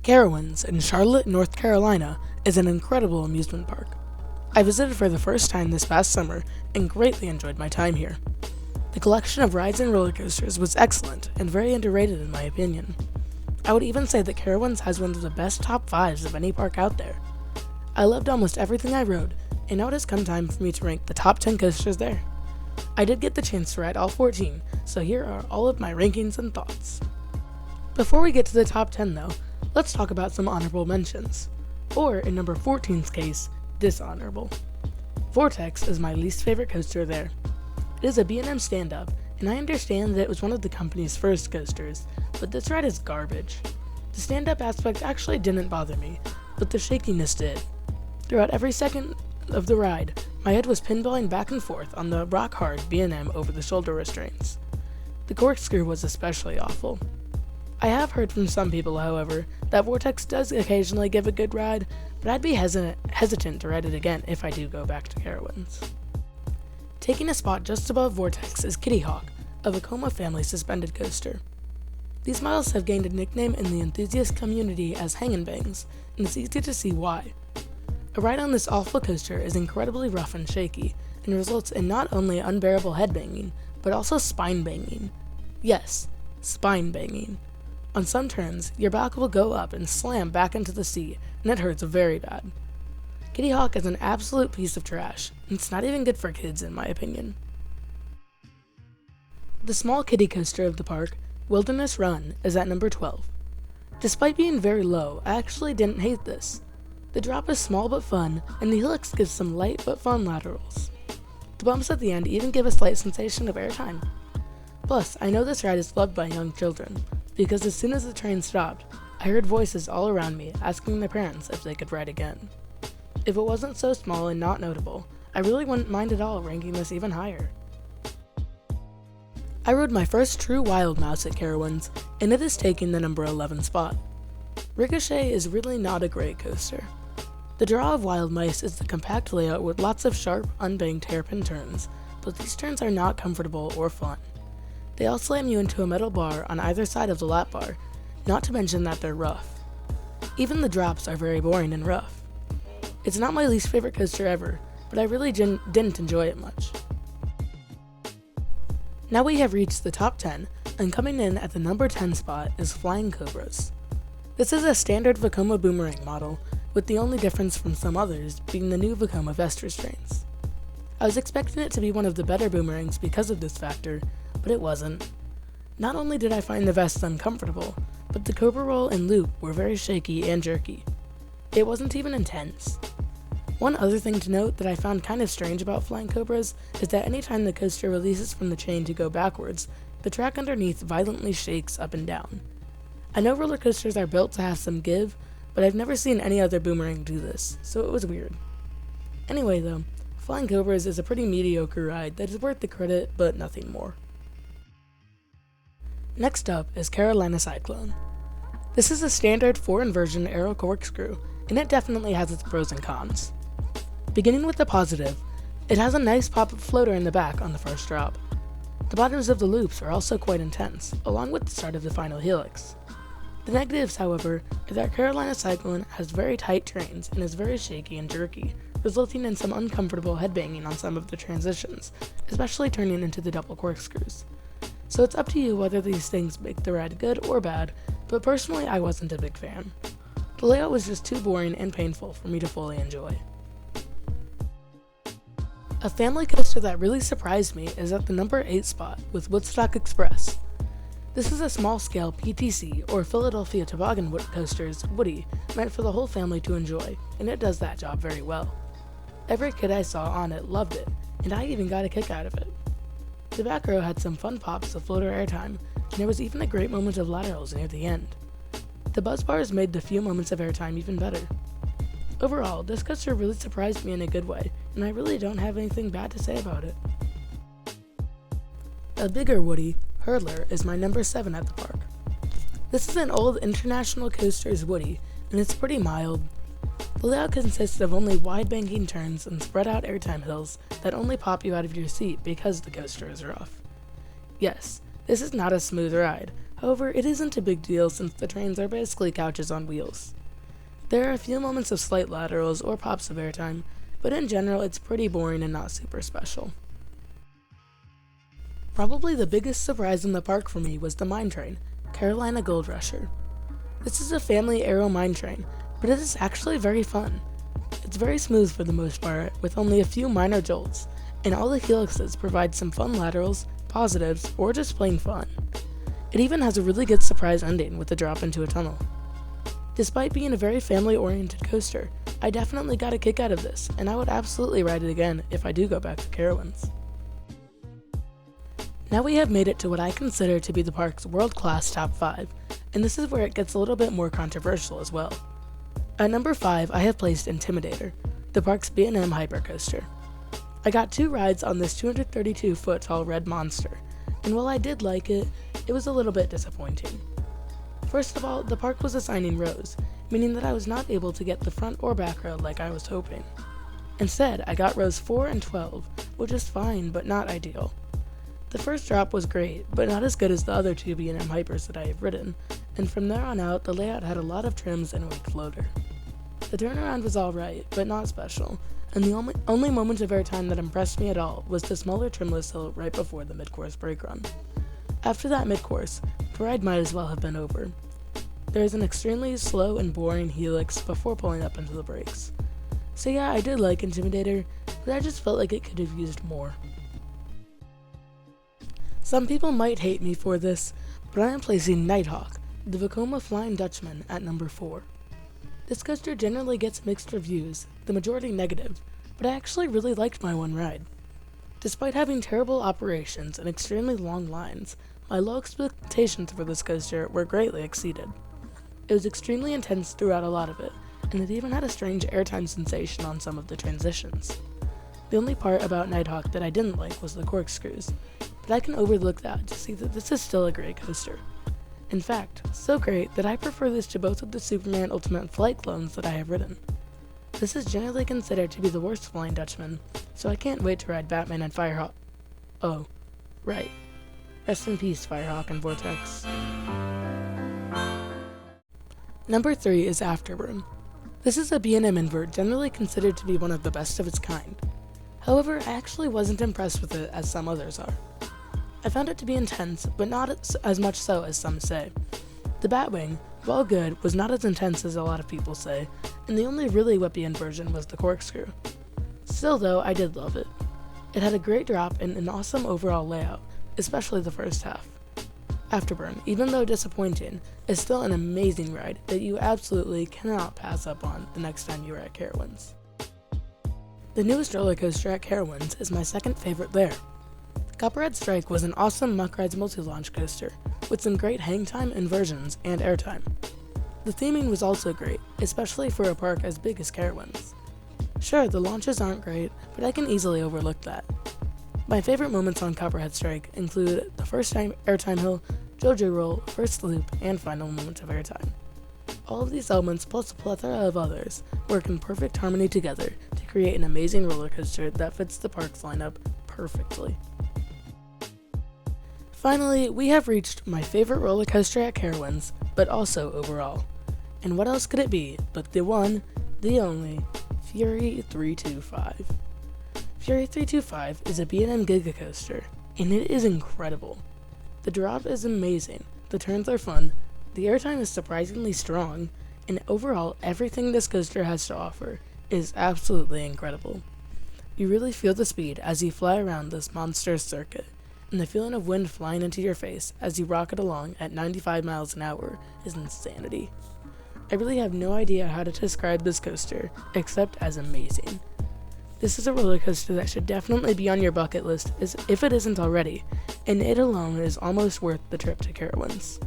Carowinds in Charlotte, North Carolina is an incredible amusement park. I visited for the first time this past summer and greatly enjoyed my time here. The collection of rides and roller coasters was excellent and very underrated in my opinion. I would even say that Carowinds has one of the best top 5s of any park out there. I loved almost everything I rode, and now it has come time for me to rank the top 10 coasters there. I did get the chance to ride all 14, so here are all of my rankings and thoughts. Before we get to the top 10 though, let's talk about some honorable mentions. Or, in number 14's case, dishonorable. Vortex is my least favorite coaster there. It is a B&M stand-up, and I understand that it was one of the company's first coasters, but this ride is garbage. The stand-up aspect actually didn't bother me, but the shakiness did. Throughout every second of the ride, my head was pinballing back and forth on the rock-hard B&M over-the-shoulder restraints. The corkscrew was especially awful. I have heard from some people, however, that Vortex does occasionally give a good ride, but I'd be hesitant to ride it again if I do go back to Carowinds. Taking a spot just above Vortex is Kitty Hawk, a Vekoma family suspended coaster. These models have gained a nickname in the enthusiast community as Hangin' Bangs, and it's easy to see why. A ride on this awful coaster is incredibly rough and shaky, and results in not only unbearable head banging, but also spine banging. Yes, spine banging. On some turns, your back will go up and slam back into the seat, and it hurts very bad. Kitty Hawk is an absolute piece of trash, and it's not even good for kids in my opinion. The small kiddie coaster of the park, Wilderness Run, is at number 12. Despite being very low, I actually didn't hate this. The drop is small but fun, and the helix gives some light but fun laterals. The bumps at the end even give a slight sensation of airtime. Plus, I know this ride is loved by young children, because as soon as the train stopped, I heard voices all around me asking their parents if they could ride again. If it wasn't so small and not notable, I really wouldn't mind at all ranking this even higher. I rode my first true wild mouse at Carowinds, and it is taking the number 11 spot. Ricochet is really not a great coaster. The draw of wild mice is the compact layout with lots of sharp, unbanked hairpin turns, but these turns are not comfortable or fun. They all slam you into a metal bar on either side of the lap bar, not to mention that they're rough. Even the drops are very boring and rough. It's not my least favorite coaster ever, but I really didn't enjoy it much. Now we have reached the top 10, and coming in at the number 10 spot is Flying Cobras. This is a standard Vekoma boomerang model, with the only difference from some others being the new Vekoma vest restraints. I was expecting it to be one of the better boomerangs because of this factor, but it wasn't. Not only did I find the vests uncomfortable, but the Cobra roll and loop were very shaky and jerky. It wasn't even intense. One other thing to note that I found kind of strange about Flying Cobras is that anytime the coaster releases from the chain to go backwards, the track underneath violently shakes up and down. I know roller coasters are built to have some give, but I've never seen any other boomerang do this, so it was weird. Anyway though, Flying Cobras is a pretty mediocre ride that is worth the credit, but nothing more. Next up is Carolina Cyclone. This is a standard 4-inversion aero corkscrew, and it definitely has its pros and cons. Beginning with the positive, it has a nice pop-up floater in the back on the first drop. The bottoms of the loops are also quite intense, along with the start of the final helix. The negatives, however, are that Carolina Cyclone has very tight trains and is very shaky and jerky, resulting in some uncomfortable headbanging on some of the transitions, especially turning into the double corkscrews. So it's up to you whether these things make the ride good or bad, but personally I wasn't a big fan. The layout was just too boring and painful for me to fully enjoy. A family coaster that really surprised me is at the number 8 spot with Woodstock Express. This is a small-scale PTC, or Philadelphia Toboggan Coaster's Woody, meant for the whole family to enjoy, and it does that job very well. Every kid I saw on it loved it, and I even got a kick out of it. The back row had some fun pops of floater airtime, and there was even a great moment of laterals near the end. The buzz bars made the few moments of airtime even better. Overall, this coaster really surprised me in a good way, and I really don't have anything bad to say about it. A bigger Woody, Hurler, is my number 7 at the park. This is an old International Coasters Woody, and it's pretty mild. The layout consists of only wide banking turns and spread out airtime hills that only pop you out of your seat because the coaster is rough. Yes, this is not a smooth ride, However, it isn't a big deal since the trains are basically couches on wheels. There are a few moments of slight laterals or pops of airtime, but in general it's pretty boring and not super special. Probably the biggest surprise in the park for me was the mine train, Carolina Gold Rusher. This is a family aero mine train, but it is actually very fun. It's very smooth for the most part, with only a few minor jolts, and all the helixes provide some fun laterals, positives, or just plain fun. It even has a really good surprise ending with a drop into a tunnel. Despite being a very family-oriented coaster, I definitely got a kick out of this, and I would absolutely ride it again if I do go back to Carowinds. Now we have made it to what I consider to be the park's world-class top 5, and this is where it gets a little bit more controversial as well. At number 5, I have placed Intimidator, the park's B&M hypercoaster. I got 2 rides on this 232-foot tall red monster, and while I did like it, it was a little bit disappointing. First of all, the park was assigning rows, meaning that I was not able to get the front or back row like I was hoping. Instead, I got rows 4 and 12, which is fine but not ideal. The first drop was great, but not as good as the other 2 B&M hypers that I have ridden, and from there on out, the layout had a lot of trims and a weak floater. The turnaround was alright, but not special, and the only moment of airtime that impressed me at all was the smaller trimless hill right before the mid-course brake run. After that mid-course, the ride might as well have been over. There is an extremely slow and boring helix before pulling up into the brakes. So yeah, I did like Intimidator, but I just felt like it could have used more. Some people might hate me for this, but I am placing Nighthawk, the Vekoma Flying Dutchman, at number 4. This coaster generally gets mixed reviews, the majority negative, but I actually really liked my one ride. Despite having terrible operations and extremely long lines, my low expectations for this coaster were greatly exceeded. It was extremely intense throughout a lot of it, and it even had a strange airtime sensation on some of the transitions. The only part about Nighthawk that I didn't like was the corkscrews, but I can overlook that to see that this is still a great coaster. In fact, so great that I prefer this to both of the Superman Ultimate Flight clones that I have ridden. This is generally considered to be the worst Flying Dutchman, so I can't wait to ride Batman and Firehawk. Oh, right. Rest in peace, Firehawk and Vortex. Number 3 is Afterburn. This is a B&M invert generally considered to be one of the best of its kind. However, I actually wasn't impressed with it as some others are. I found it to be intense, but not as much so as some say. The Batwing, while good, was not as intense as a lot of people say, and the only really whippy inversion was the corkscrew. Still though, I did love it. It had a great drop and an awesome overall layout, especially the first half. Afterburn, even though disappointing, is still an amazing ride that you absolutely cannot pass up on the next time you are at Carowinds. The newest roller coaster at Carowinds is my second favorite there. Copperhead Strike was an awesome Muck Rides multi-launch coaster, with some great hang time, inversions, and airtime. The theming was also great, especially for a park as big as Carowinds. Sure, the launches aren't great, but I can easily overlook that. My favorite moments on Copperhead Strike include the first time airtime hill, JoJo roll, first loop, and final moment of airtime. All of these elements, plus a plethora of others, work in perfect harmony together to create an amazing roller coaster that fits the park's lineup perfectly. Finally, we have reached my favorite roller coaster at Carowinds, but also overall. And what else could it be but the one, the only, Fury 325. Fury 325 is a B&M Giga coaster, and it is incredible. The drop is amazing, the turns are fun, the airtime is surprisingly strong, and overall everything this coaster has to offer is absolutely incredible. You really feel the speed as you fly around this monstrous circuit, and the feeling of wind flying into your face as you rocket along at 95 miles an hour is insanity. I really have no idea how to describe this coaster, except as amazing. This is a roller coaster that should definitely be on your bucket list if it isn't already, and it alone is almost worth the trip to Carowinds.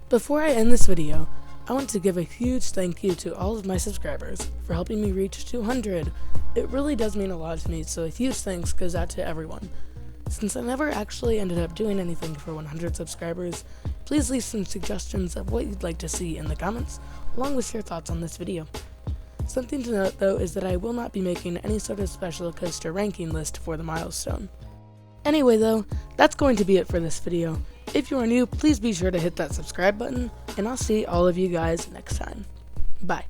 Before I end this video, I want to give a huge thank you to all of my subscribers for helping me reach 200. It really does mean a lot to me, so a huge thanks goes out to everyone. Since I never actually ended up doing anything for 100 subscribers, please leave some suggestions of what you'd like to see in the comments, along with your thoughts on this video. Something to note though is that I will not be making any sort of special coaster ranking list for the milestone. Anyway though, that's going to be it for this video. If you are new, please be sure to hit that subscribe button, and I'll see all of you guys next time. Bye.